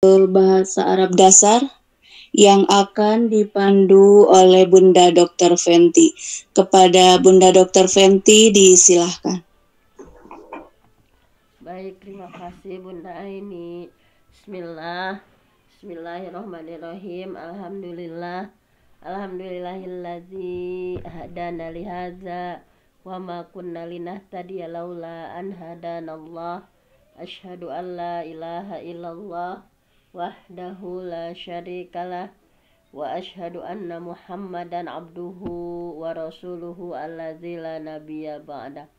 bahasa Arab dasar yang akan dipandu oleh Bunda Dr. Fenty. Kepada Bunda Dr. Fenty disilahkan. Baik, terima kasih Bunda Aini. Bismillahirrahmanirrahim. Alhamdulillahilladzi hadana lihadza wa ma kunna linahtadiya laula an hadanallah. Asyhadu an la ilaha illallah wahdahu la syarikalah wa asyhadu anna Muhammadan abduhu wa rasuluhu alladzi la nabiyya ba'da.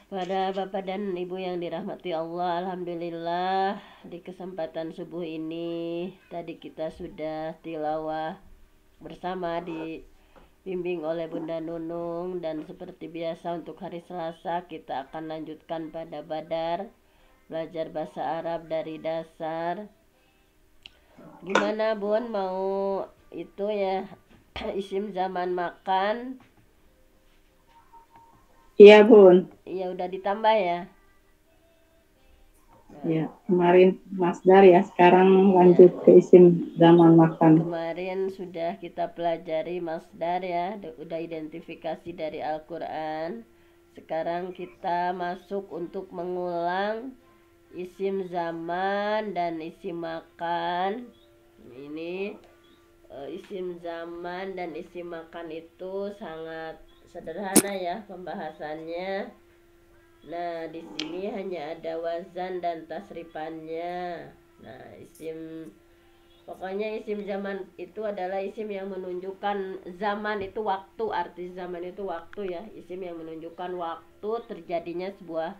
Pada Bapak dan Ibu yang dirahmati Allah, alhamdulillah di kesempatan subuh ini tadi kita sudah tilawah bersama dibimbing oleh Bunda Nunung, dan seperti biasa untuk hari Selasa kita akan lanjutkan pada Badar, belajar bahasa Arab dari dasar. Gimana Bun, mau itu ya isim zaman makan? Iya Bun. Iya, udah ditambah ya. Ya, kemarin masdar ya, sekarang lanjut ke isim zaman makan. Kemarin sudah kita pelajari masdar ya, udah identifikasi dari Al-Quran. Sekarang kita masuk untuk mengulang isim zaman dan isim makan. Ini isim zaman dan isim makan itu sangat sederhana ya pembahasannya. Nah, di sini hanya ada wazan dan tasrifannya. Nah, pokoknya isim zaman itu adalah isim yang menunjukkan zaman itu waktu, arti zaman itu waktu ya. Isim yang menunjukkan waktu terjadinya sebuah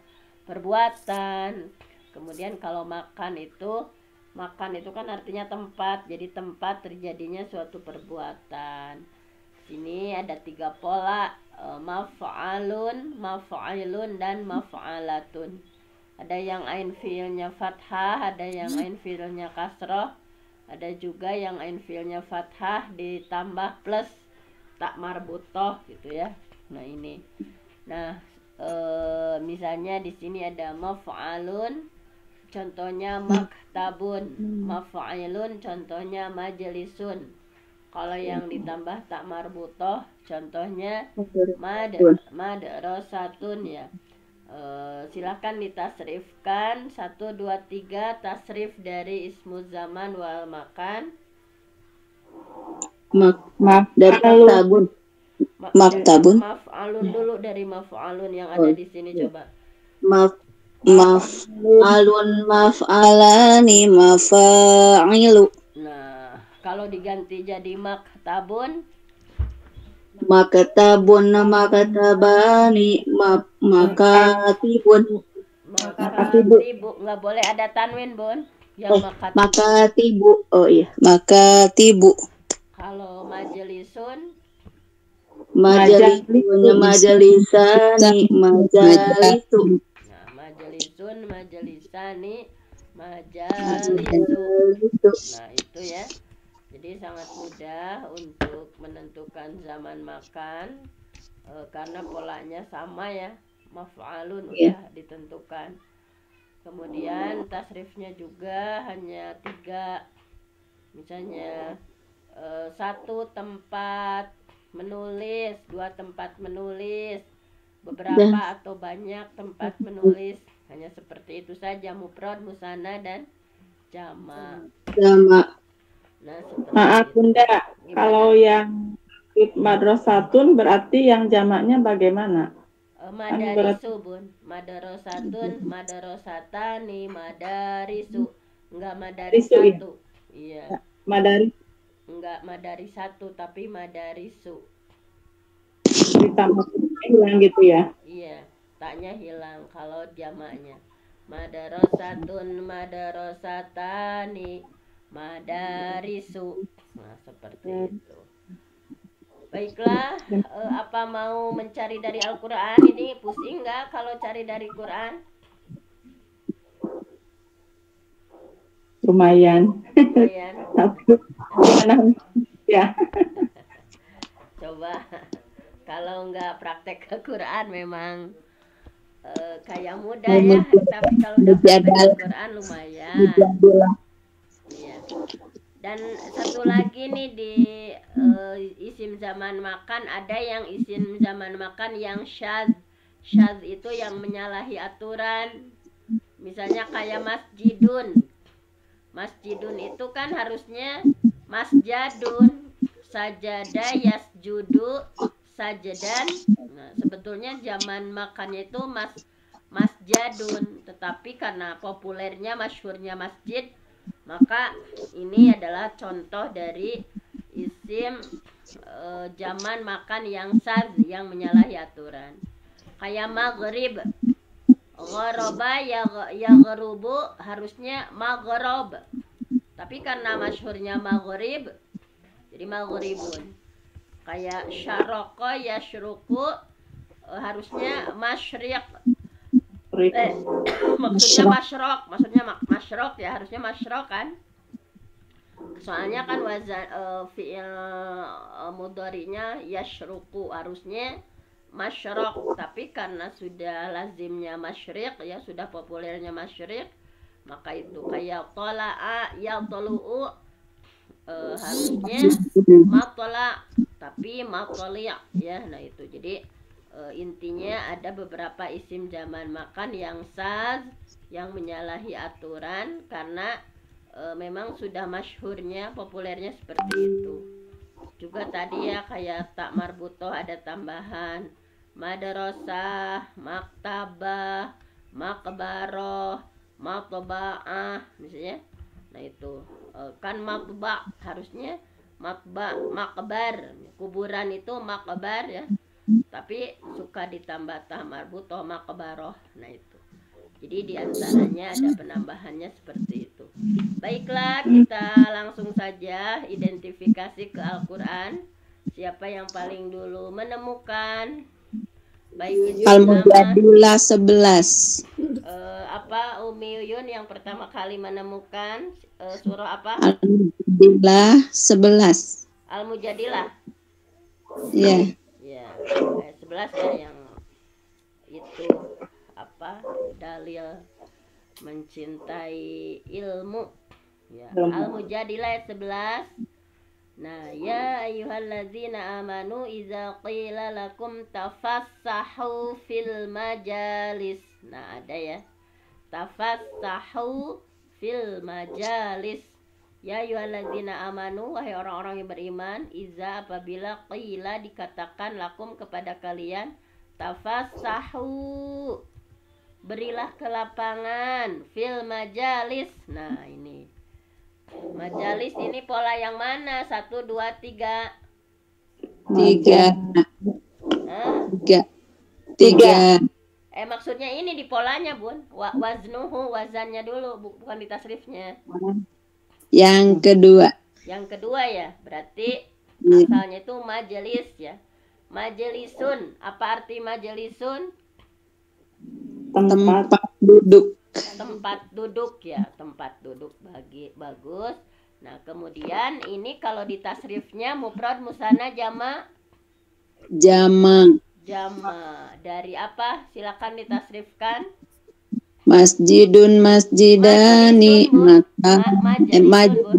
perbuatan. Kemudian kalau makan itu kan artinya tempat. Jadi tempat terjadinya suatu perbuatan. Sini ada 3 pola, maf'alun, maf'ailun, dan maf'alatun. Ada yang ain fiilnya fathah, ada yang ain fiilnya kasroh, ada juga yang ain fiilnya fathah ditambah plus tak marbutoh gitu ya. Nah ini, misalnya di sini ada maf'alun, contohnya maktabun, maf'ailun, contohnya majlisun. Kalau yang ditambah tak marbutoh, contohnya madrasatun ya. Silakan ditasrifkan 1, 2, 3 tasrif dari ismu zaman wal makan. Maktabun. Maktabun. Maf'alun dulu, dari maf'alun yang ada di sini coba. Maf'alun, maf'alani, mafa'ilu. Nah, kalau diganti jadi maktabun, maktabun, maktabani, makatibun. Makatibu, nggak boleh ada tanwin Bun. Yang makatibu. Oh iya, makatibu. Kalau majelisun, majalisani, majalisu. Nah, majelisun, majelisani, majalisu. Nah, itu ya. Jadi sangat mudah untuk menentukan zaman makan karena polanya sama ya. Maf'alun udah ditentukan. Kemudian tasrifnya juga hanya 3. Misalnya 1 tempat menulis, 2 tempat menulis, beberapa atau banyak tempat menulis. Hanya seperti itu saja, mufrad, musanna, dan jamak. Nah, maaf Bunda, kalau yang madrasatun berarti yang jamaknya bagaimana? Madarisu Bun, madarosatun, madarosatani, madarisu. Enggak madarisatu. Iya. Enggak madarisatu, tapi madarisu. Ditambah hilang gitu ya? Iya, taknya hilang kalau jamaknya. Madarosatun, madarosatani, madarisu. Nah, seperti itu. Baiklah, apa mau mencari dari Al-Quran ini? Pusing nggak kalau cari dari Quran? Lumayan. Ya. Coba, kalau nggak praktek ke Quran memang kayak mudah ya, tapi kalau udah praktek Al-Quran lumayan. Iya. Dan satu lagi nih di isim zaman makan, ada yang isim zaman makan yang syadz. Syadz itu yang menyalahi aturan. Misalnya kayak masjidun. Masjidun itu kan harusnya masjadun, sajada yasjudu sajadan. Nah, sebetulnya zaman makannya itu masjadun, tetapi karena populernya masyhurnya masjid, maka ini adalah contoh dari isim zaman makan yang sad, yang menyalahi aturan. Kayak maghrib, ghoroba ya gerubu harusnya maghrib, tapi karena masyhurnya maghrib jadi maghribun. Kayak syaroko ya syuruku harusnya masyriq, maksudnya masyrok ya, harusnya masyrok kan, soalnya kan wazan fi'il mudhari'nya yashruku harusnya masyrok, tapi karena sudah lazimnya masyriq ya, sudah populernya masyriq, maka itu kayak tola'a ya tolu'u harusnya matola, tapi matoli' ya. Nah itu jadi intinya ada beberapa isim zaman makan yang saz, yang menyalahi aturan karena memang sudah masyhurnya, populernya seperti itu. Juga tadi ya kayak tak marbutoh ada tambahan madrasah, maktabah, makbaroh, matba'ah misalnya. Nah itu kan matba harusnya makbar, kuburan itu makbar ya, tapi suka ditambah tah marbutoh makbaroh. Nah itu jadi diantaranya ada penambahannya seperti itu. Baiklah, kita langsung saja identifikasi ke Al-Quran. Siapa yang paling dulu menemukan? Baik, Al-Mujadilah 11. Apa Umi Uyun yang pertama kali menemukan surah apa? Al-Mujadilah 11. Al-Mujadilah. Iya. Ya, 11 ya, yang itu apa? Dalil mencintai ilmu. Ya, Al-Mujadilah 11. Nah, ya ayyuhalladzina amanu idza qila lakum tafassahu fil majalis. Nah, ada ya. Tafassahu fil majalis. Ya ayyuhalladzina amanu, wahai orang-orang yang beriman, idza apabila qila dikatakan lakum kepada kalian, tafassahu, berilah ke lapangan, fil majalis. Nah, ini majalis ini pola yang mana? 1, 2, 3. 3. Maksudnya ini di polanya, Bun. Waznuhu, wazannya dulu, bukan di tasrifnya. Yang kedua. Yang kedua ya, berarti asalnya itu majelis ya. Majelisun, apa arti majelisun? Tempat duduk. Tempat duduk ya, tempat duduk. Bagus. Nah, kemudian ini kalau di tasrifnya mufrad, musanna, jama. Dari apa? Silakan ditasrifkan. Masjidun, masjidani, majlisani,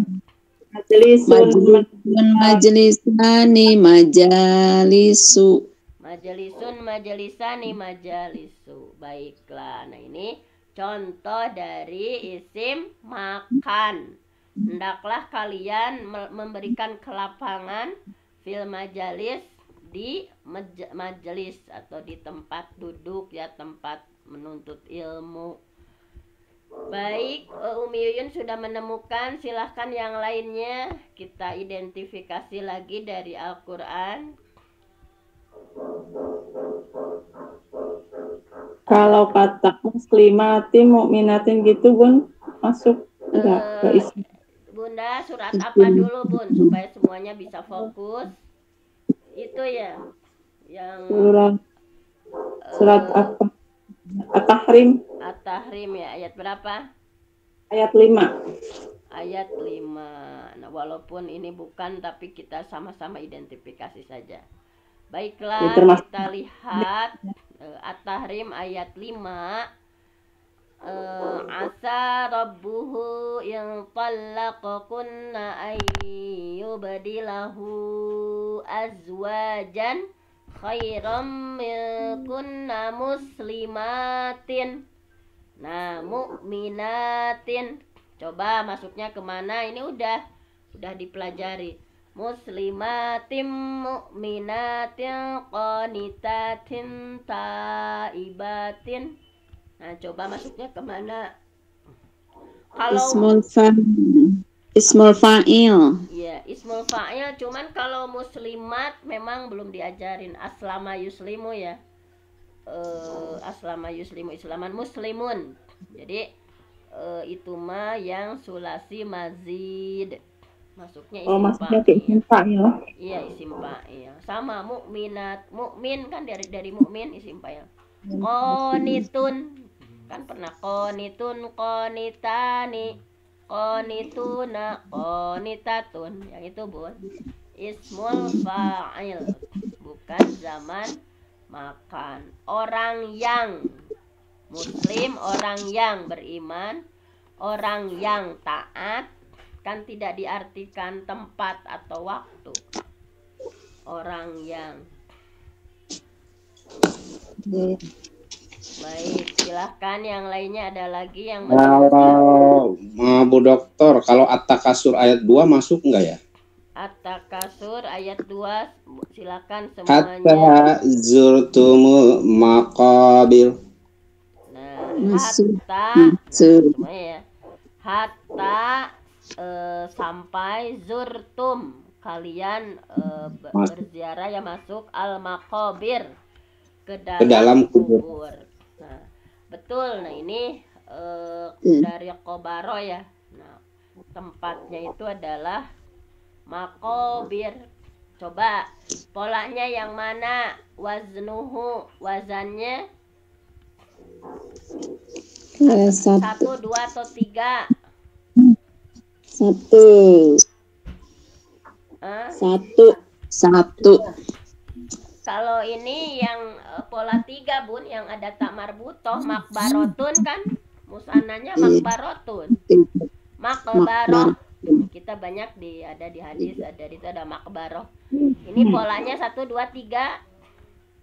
majalisu. Majalisun, majalisani, majalisu. Baiklah. Nah, ini contoh dari isim makan. Hendaklah kalian memberikan kelapangan fil majalis, di majelis atau di tempat duduk ya, tempat menuntut ilmu. Baik, Umi Yuyun sudah menemukan. Silahkan yang lainnya kita identifikasi lagi dari Al-Quran. Kalau kata muslimatin, mukminatin gitu, Bun, masuk enggak ke isi? Bunda, surat apa dulu, Bun, supaya semuanya bisa fokus? Itu ya, yang surat apa? At-Tahrim. At-Tahrim ya, ayat berapa? Ayat 5. Ayat 5. Nah, walaupun ini bukan, tapi kita sama-sama identifikasi saja. Baiklah, kita lihat At-Tahrim ayat 5. Asa rabbuhu in talaqakunna ay yubdilahu azwajan khairam minkunna muslimatin mu'minatin. Coba masuknya kemana? Ini udah dipelajari. Muslimatin mu'minatin qanitatin taibatin. Nah, coba masuknya kemana? Kalau Ismul fa'il. Ya, ismul fa'il. Cuman kalau muslimat memang belum diajarin. Aslama yuslimu ya. Aslama yuslimu islaman muslimun. Jadi itu mah yang sulasi mazid. Masuknya isim fa'il. Iya, isim fa'il. Sama mukminat. Mukmin kan dari mukmin isim fa'il. Qanitun kan pernah qanitun qanitani qanituna qanitatun, yang itu Bun ismul fa'il, bukan zaman makan. Orang yang muslim, orang yang beriman, orang yang taat, kan tidak diartikan tempat atau waktu. Orang yang baik, silahkan yang lainnya. Ada lagi yang kalau Bu Dokter, kalau At-Takasur ayat 2 masuk enggak ya? At-Takasur ayat 2, silakan semuanya. Hatta zurtumu maqabir. Nah, Masuk. semuanya ya. Hatta sampai zurtum, kalian berziarah ya, masuk al-maqabir, ke dalam kubur. Nah, betul. Nah, ini dari Qobaro ya. Nah, tempatnya itu adalah maqabir. Coba polanya yang mana? Waznuhu, wazannya 1, 2 atau 3? 1. Kalau ini yang pola 3 Bun, yang ada tak marbutoh, makbarotun kan, musananya makbarotun, makbaroh. Kita banyak ada di hadis, ada di itu ada makbaroh. Ini polanya 1, 2, 3.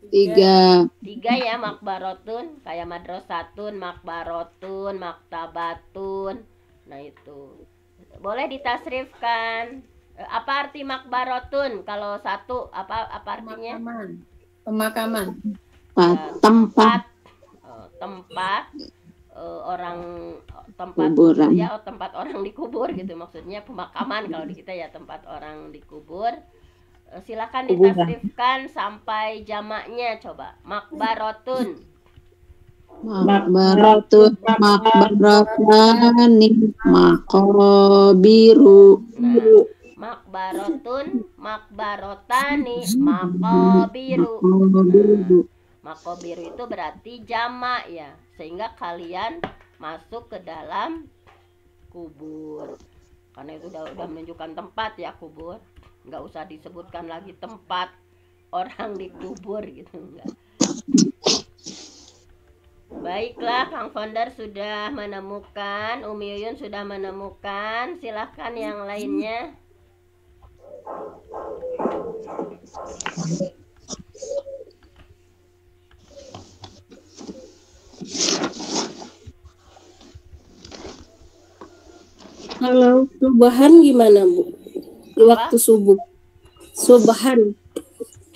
3 ya, makbarotun, kayak madrasatun, makbarotun, maktabatun. Nah itu boleh ditasrifkan. Apa arti makbarotun? Kalau 1 apa artinya? Pemakaman. Tempat orang, tempat kuburan. Ya, tempat orang dikubur gitu, maksudnya pemakaman. Kalau di kita ya tempat orang dikubur. Silakan ditasrifkan sampai jamaknya. Coba makbarotun. Makbaratun, makbaratani, maqabiru. Nah, makbarotun, makbarotani, maqabiru. Maqabiru itu berarti jamak ya, sehingga kalian masuk ke dalam kubur. Karena itu udah menunjukkan tempat ya, kubur. Nggak usah disebutkan lagi tempat orang dikubur gitu, enggak. Baiklah, Kang Founder sudah menemukan, Umi Yuyun sudah menemukan. Silahkan yang lainnya. Kalau subahan gimana Bu? Di waktu subuh. Subahan.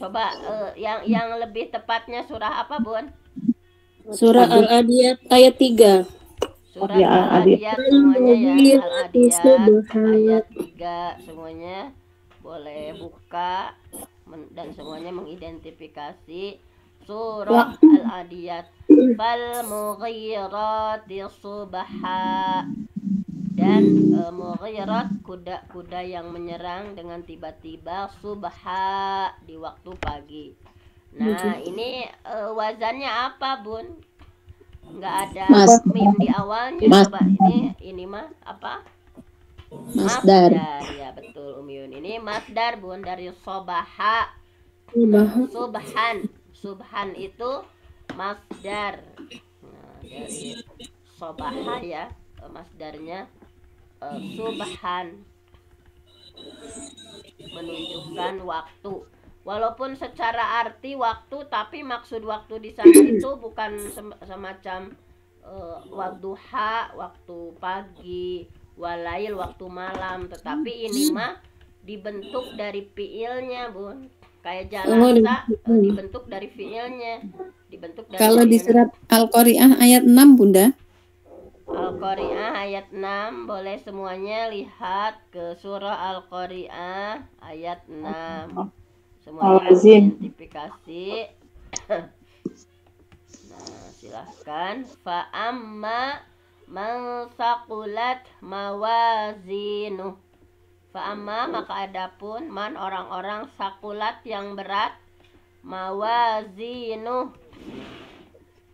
Coba yang lebih tepatnya surah apa Bun? Surah Al-Adiyat ayat 3. Surah Al-Adiyat semuanya ya. Al-Adiyat ayat 3 semuanya boleh buka dan semuanya mengidentifikasi surah Al-Adiyat. Fal mughirati subha. Dan mughirat, kuda-kuda yang menyerang dengan tiba-tiba, subha di waktu pagi. Nah, ini wazannya apa Bun? Nggak ada mim di awalnya. Coba ini mah apa? Masdar. Ya betul Umiun. Ini masdar Bun, dari sobaha. Subhan. Subhan itu masdar. Nah, dari sobaha ya, masdarnya subhan, menunjukkan waktu. Walaupun secara arti waktu, tapi maksud waktu di sana itu bukan semacam wadduha, waktu pagi, walail, waktu malam, tetapi ini mah dibentuk dari fiilnya, Bun. Kayak jalasa dibentuk dari fiilnya, dibentuk dari Kalau di fiilnya. surat Al-Qari'ah ayat 6, Bunda. Al-Qari'ah ayat 6, boleh semuanya lihat ke surah Al-Qari'ah ayat 6. Semuanya identifikasi. Nah, silahkan. Fa'amma man saqulat mawazinu. Fa'amma, maka adapun man, orang-orang, sakulat yang berat, mawazinu,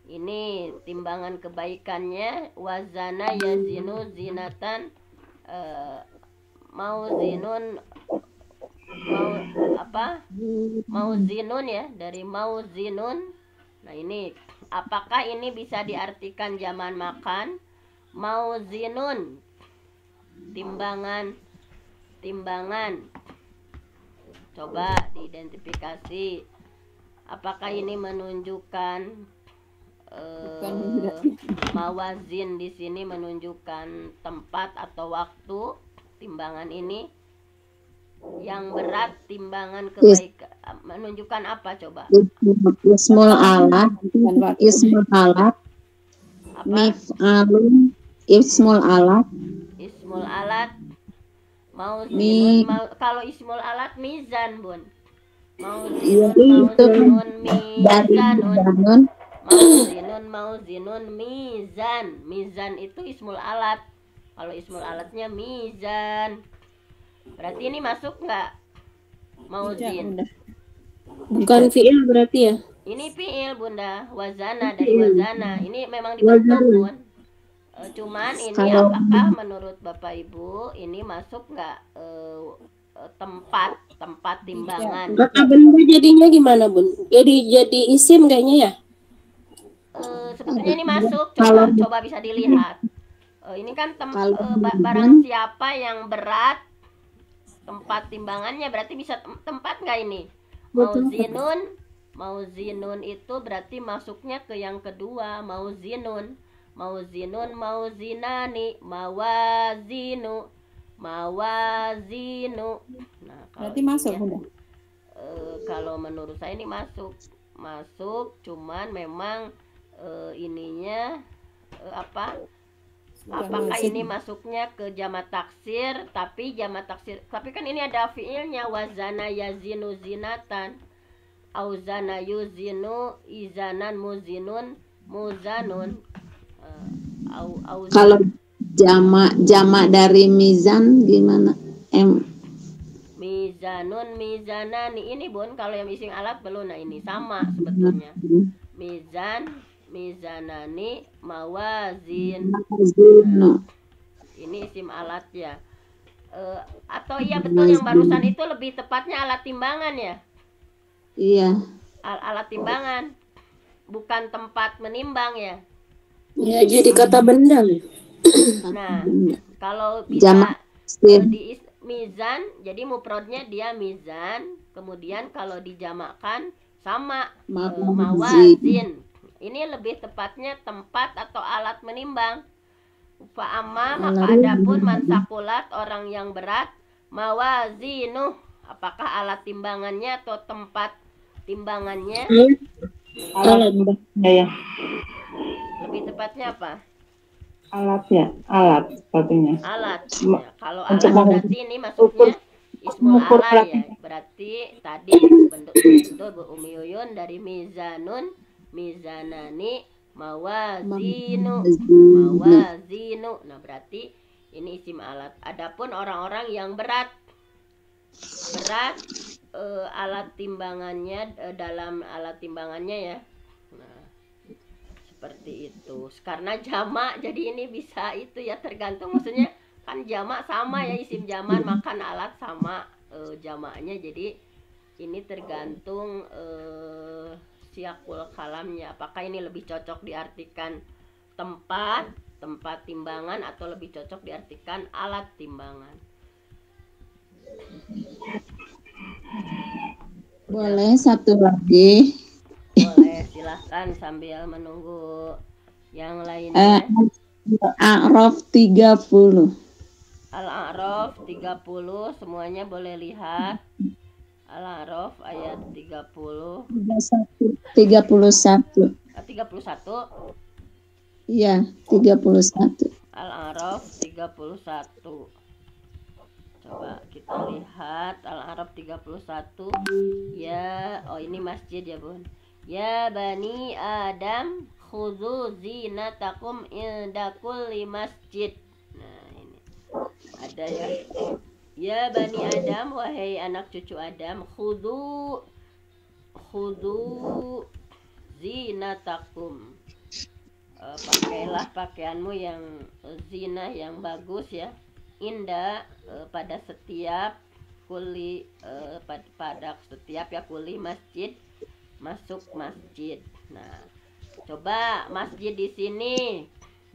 ini timbangan kebaikannya, wazana yazinu zinatan, mauzinun, mauzinun ya, dari mauzinun. Nah, ini apakah ini bisa diartikan zaman makan? Mauzinun, timbangan. Coba diidentifikasi. Apakah ini menunjukkan mawazin di sini menunjukkan tempat atau waktu? Timbangan ini yang berat, timbangan kebaikan, menunjukkan apa coba? Ismul alat, mif'alun, ismul alat, mauzinun, kalau ismul alat mizan, Bun. Mauzinun, mizan. Mizan itu ismul alat. Kalau ismul alatnya mizan, berarti ini masuk nggak? Mauzin. Bukan fiil berarti ya? Ini fiil, Bunda. Wazana, dari wazana. Ini memang dibentuk, Bun. Cuman ini apakah menurut Bapak Ibu ini masuk nggak tempat timbangan? Kata benda jadinya gimana, Bun? Jadi isim kayaknya ya? Sebetulnya ini masuk. Coba bisa dilihat. Ini kan barang siapa yang berat, tempat timbangannya berarti bisa tempat nggak ini? Mauzinun itu berarti masuknya ke yang kedua, mauzinun, mauzinani, mawazinu. Nah, berarti masuk, Bunda. Kalau menurut saya ini masuk, cuman memang ininya apakah ini masuknya ke jamak taksir? Tapi kan ini ada fiilnya, wazana yazinu zinatan, auzana yuzinu izanan, muzinun muzanun. Kalau jamak dari mizan gimana? Mizanun, mizanani, ini, Bun, kalau yang isim alat belum. Nah, ini sama sebetulnya. Mizan, mizanani, mawazin. Nah, ini isim alat ya. Atau iya betul yang barusan itu lebih tepatnya alat timbangan ya? Iya. Alat timbangan, bukan tempat menimbang ya? Ya, jadi kata benda. Nah, kalau bisa di mizan, jadi mufradnya dia mizan. Kemudian kalau dijamakkan sama mawazin. Ini lebih tepatnya tempat atau alat menimbang. Fa'amma, maka adapun mansakulat, orang yang berat, mawazinu, apakah alat timbangannya atau tempat timbangannya? Alat ya. Lebih tepatnya apa? Alat sepatunya. Alat. Ya, kalau alat berarti ini masuknya ismul ala ya. Berarti tadi bentuk Bu Umi Yuyun dari mizanun, mizanani, mawazinu. Nah, berarti ini isim alat. Adapun orang-orang yang berat alat timbangannya, dalam alat timbangannya ya. Nah, seperti itu. Karena jamak, jadi ini bisa itu ya, tergantung, maksudnya kan jamak sama ya, isim jamak, makan alat sama jamaknya. Jadi ini tergantung siakul kalamnya. Apakah ini lebih cocok diartikan tempat timbangan atau lebih cocok diartikan alat timbangan? Boleh satu lagi. Boleh, silahkan sambil menunggu yang lainnya. A'raf 30. Al-A'raf 30, semuanya boleh lihat. Al-A'raf ayat 30. 31. 31. Iya, 31. Al-A'raf 31. Coba kita lihat Al-A'raf 31. Ya, oh ini masjid ya, Bun. Ya bani Adam, khudzu zinatakum inda kulli masjid. Nah, ini. Ada ya. Ya bani Adam, wahai anak cucu Adam, khudzu zinatakum. Pakailah pakaianmu yang zina yang bagus ya. Indah pada setiap kuli pada setiap ya kuli masjid, masuk masjid. Nah, coba masjid di sini.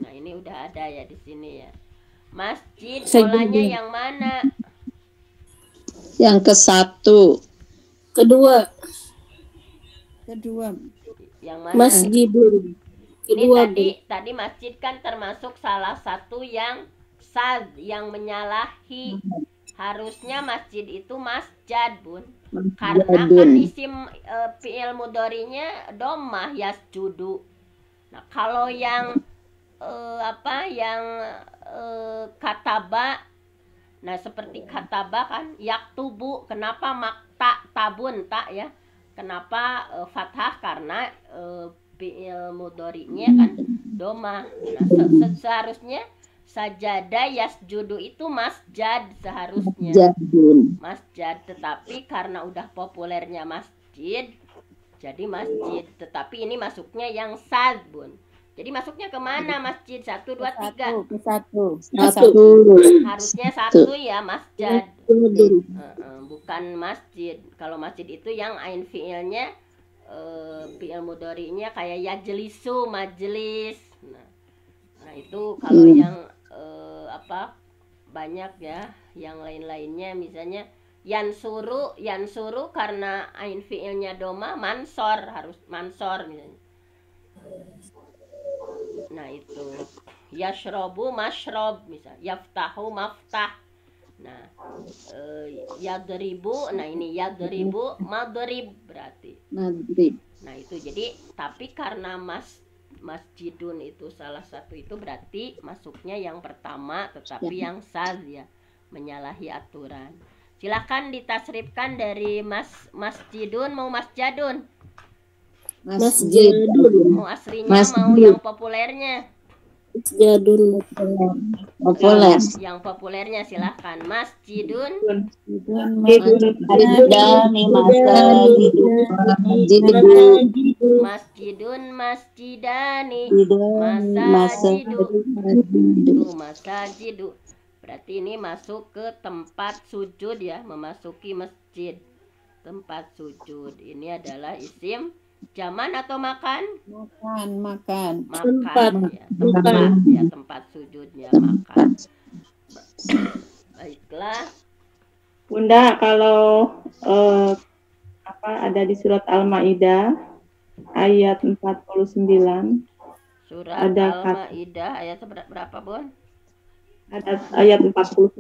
Nah, ini udah ada ya di sini ya. Masjid polanya yang mana? Yang ke-1. Kedua. Yang mana? Masjidun. Ini Kedua, tadi masjid kan termasuk salah satu yang sad, yang menyalahi. Harusnya masjid itu masjad, Bun. Karena kan isim fi'il mudhari'nya dhammah yasjudu. Nah, kalau yang kataba, nah seperti kataba kan yaktubu, kenapa makta tabun tak ya? Kenapa fathah? Karena fi'il mudhari'nya kan dhammah. Nah, seharusnya sajada yasjudu itu masjad seharusnya. Masjad, tetapi karena udah populernya masjid jadi masjid, tetapi ini masuknya yang sad, Bun. Jadi masuknya kemana masjid? 1, 2, 3. Satu. Harusnya 1 ya, masjad. Bukan masjid. Kalau masjid itu yang ain fiilnya fiil mudhari'nya kayak yajlisu, majelis. Nah itu kalau yang banyak ya, yang lain-lainnya misalnya yansuru karena ain fiilnya doma, mansor, harus mansor misalnya. Nah itu yashrobu mashrob, misalnya yaftahu maftah. Nah yadribu, nah ini yadribu madrib berarti Madrib. Nah itu jadi, tapi karena masjidun itu salah satu itu berarti masuknya yang pertama, tetapi yang saz ya, menyalahi aturan. Silahkan ditasrifkan dari masjidun mau masjadun. Masjidun. Mau aslinya mau yang populernya. Masjidun. Populer. Yang populernya silahkan. Masjidun. Masjidun, masjidani, masajidu. Masajidu. Berarti ini masuk ke tempat sujud ya, memasuki masjid. Tempat sujud. Ini adalah isim jaman atau makan? Makan. Tempat ya, tempat sujudnya makan. Baiklah. Bunda, kalau ada di surat Al-Maidah ayat 49. Surat ada Al-Maidah ayat berapa, Bun? Ada ayat 49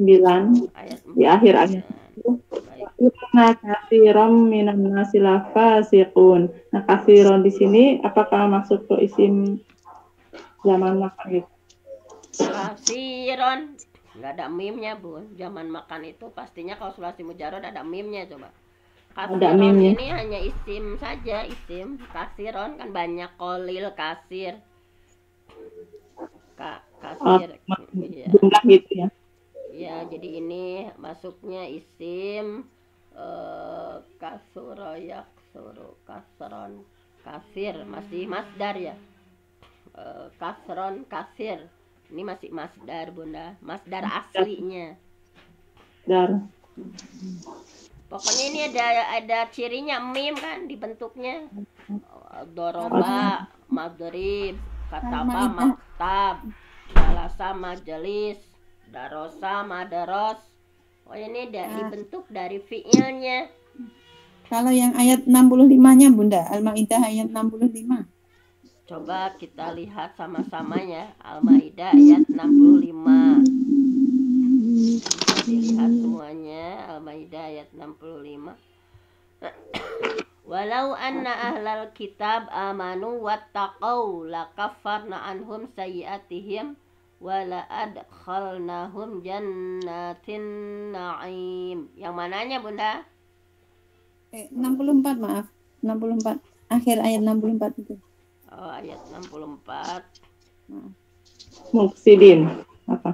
di akhir ayat itu. Inna katsiran minan nasi lafasiqun. Nah, katsiran di sini apakah masuk ke isim zaman makan gitu? Katsiran nggak ada mimnya, Bun. Zaman makan itu pastinya kalau sulasi mujarrad ada mimnya, coba. Katsiran ini hanya isim saja, isim. Katsiran kan banyak, kolil, kasir. Kasir, iya. Jumlah gitu ya. Ya, jadi ini masuknya isim kasura yaksuru, kasron, kasir, masih masdar ya. Kasron, kasir. Ini masih masdar, Bunda. Masdar aslinya. Pokoknya ini ada cirinya mim kan dibentuknya. Doroba, madrib, kataba, maktab, jalasa, majelis, darosa, madaros. Oh ini dibentuk dari fiilnya. Kalau yang ayat 65-nya Bunda, Al-Maidah ayat 65. Coba kita lihat sama-sama ya. Al-Maidah ayat 65. Bisa dilihat semuanya. Al-Maidah ayat 65. Walau anna ahlal kitab amanu wattaqau lakaffarna anhum sayyi'atihim wala adkhalnahum jannatin na'im. Yang mananya Bunda? 64 maaf. 64. Akhir ayat 64 itu. Oh, ayat 64. Mufsidin. Apa?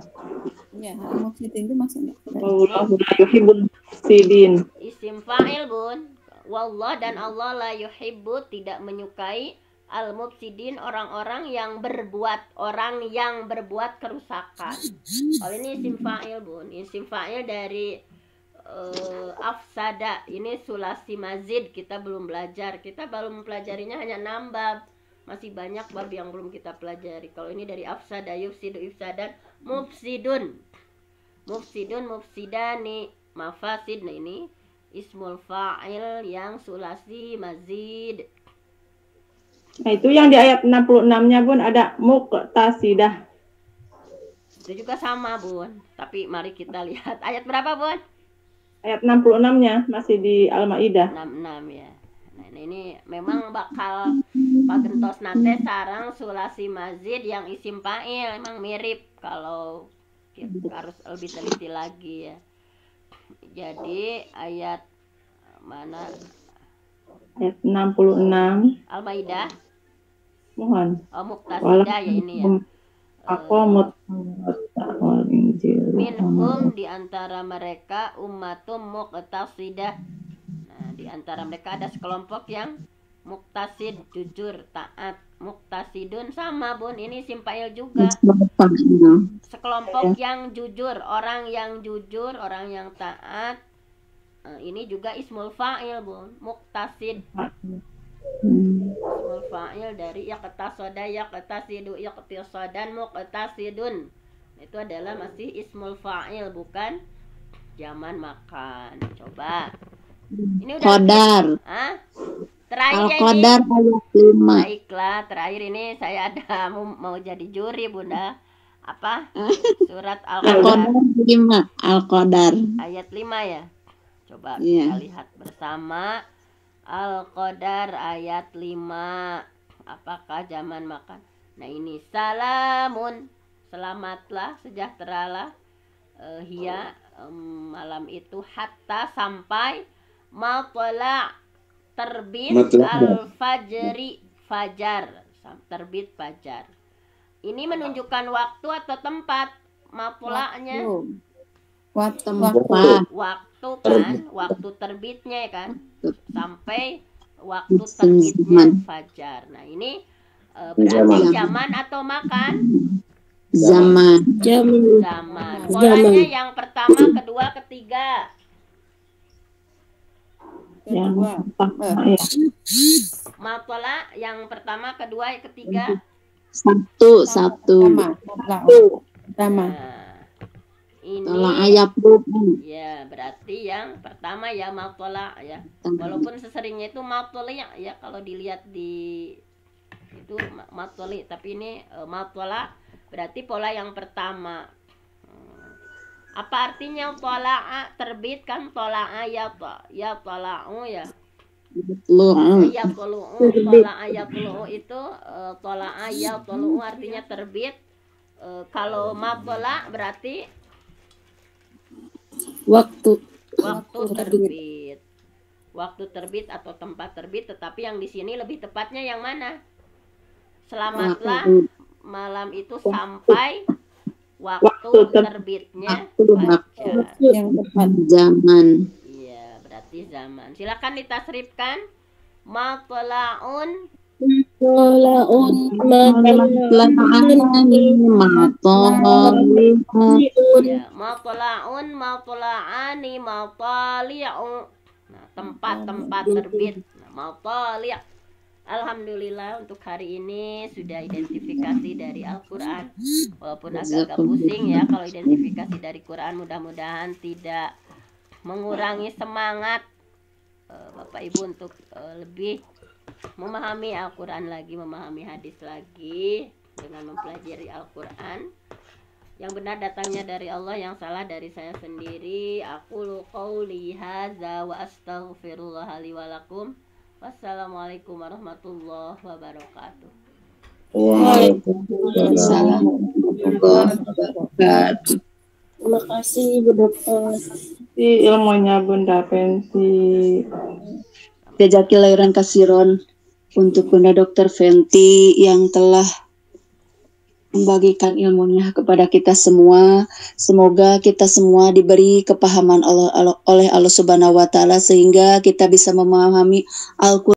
Ya, mufsidin itu maksudnya. Wallahu la yuhibbul mufsidin. Isim fa'il Bun. Wallah dan Allah la yuhibbu tidak menyukai al-mufsidin orang-orang yang berbuat kerusakan. Kalau ini isim fa'il Bun. Isim fa'il dari afsada. Ini sulasi mazid. Kita belum belajar. Kita baru mempelajarinya hanya 6 bab. Masih banyak bab yang belum kita pelajari. Kalau ini dari afsada, yufsidu, ifsadan, mufsidun, mufsidani, mafasid. Nah ini ismul fa'il yang sulasi mazid. Nah itu yang di ayat 66-nya Bun ada muqtasidah. Itu juga sama Bun. Tapi mari kita lihat ayat berapa Bun? Ayat 66-nya masih di Al-Maidah. 66 ya. Nah ini memang bakal pagentos nate sarang sulasi mazid yang isim fa'il emang mirip kalau kita harus lebih teliti lagi ya. Jadi ayat mana? Ayat 66. Al-Maidah. Mohon. Oh muqtasidah ya ini ya. Minhum di antara mereka ummatum muqtasidah. Nah, di antara mereka ada sekelompok yang muqtasid, jujur, taat. Muqtasidun sama Bun, ini simpail juga. Sekelompok yang jujur, orang yang jujur, orang yang taat. Ini juga ismul fa'il Bun, muqtasid. Ismul fa'il dari yaqtasoda, yaqtasidu, yaqtisodan, muqtasidun. Itu adalah masih ismul fa'il, bukan zaman makan. Coba. Ini udah Qadar. Terakhir Al-Qadar ayat 5. Baiklah, terakhir ini saya ada mau jadi juri Bunda. Apa? Surat Al-Qadar. Al-Qadar. Ayat 5 ya. Coba kita lihat bersama. Al-Qadar ayat 5. Apakah zaman makan? Nah ini salamun. Selamatlah, sejahteralah. Malam itu hatta sampai matla terbit al-fajri, fajar, terbit fajar. Ini menunjukkan waktu atau tempat matla'nya? Waktu kan, waktu terbitnya kan, sampai waktu terbitnya fajar. Nah ini berarti zaman atau makan? Zaman. Polanya yang pertama, kedua, ketiga. Yang Mapola yang pertama, kedua, ketiga. Satu. Pertama. Ini ayat ya berarti yang pertama ya mapola ya. Walaupun seseringnya itu mapoli ya kalau dilihat di itu mapoli, tapi ini mapola berarti pola yang pertama. Apa artinya tola'a? Terbit kan tola'a ya tola'u ya. Ya tolu'u, tola'a ya tolu'u itu tola'a ya tolu'u artinya terbit. Kalau mapola berarti waktu terbit. Waktu terbit atau tempat terbit, tetapi yang di sini lebih tepatnya yang mana? Selamatlah malam itu sampai waktu terbitnya fajar. Yang tepat Zaman. Iya, berarti zaman. Silakan ditasrifkan. Matla'un ya, matla'un, matla'ani, matali'u. Nah, tempat-tempat terbit. Nah, mau lihat. Alhamdulillah untuk hari ini sudah identifikasi dari Al-Quran. Walaupun agak-agak pusing ya kalau identifikasi dari Quran, mudah-mudahan tidak mengurangi semangat Bapak Ibu untuk lebih memahami Al-Quran lagi, memahami hadis lagi dengan mempelajari Al-Quran. Yang benar datangnya dari Allah, yang salah dari saya sendiri. Aqulu qouli hadza wa astaghfirullah li wa lakum. Wassalamualaikum warahmatullahi wabarakatuh. Waalaikumsalam warahmatullahi wabarakatuh. Terima kasih Bu Dokter. Ilmunya Bunda Fenty. Jazakillahirran kasiron untuk Bunda Dokter Fenty yang telah membagikan ilmunya kepada kita semua. Semoga kita semua diberi kepahaman oleh Allah Subhanahu wa taala sehingga kita bisa memahami Al-Qur'an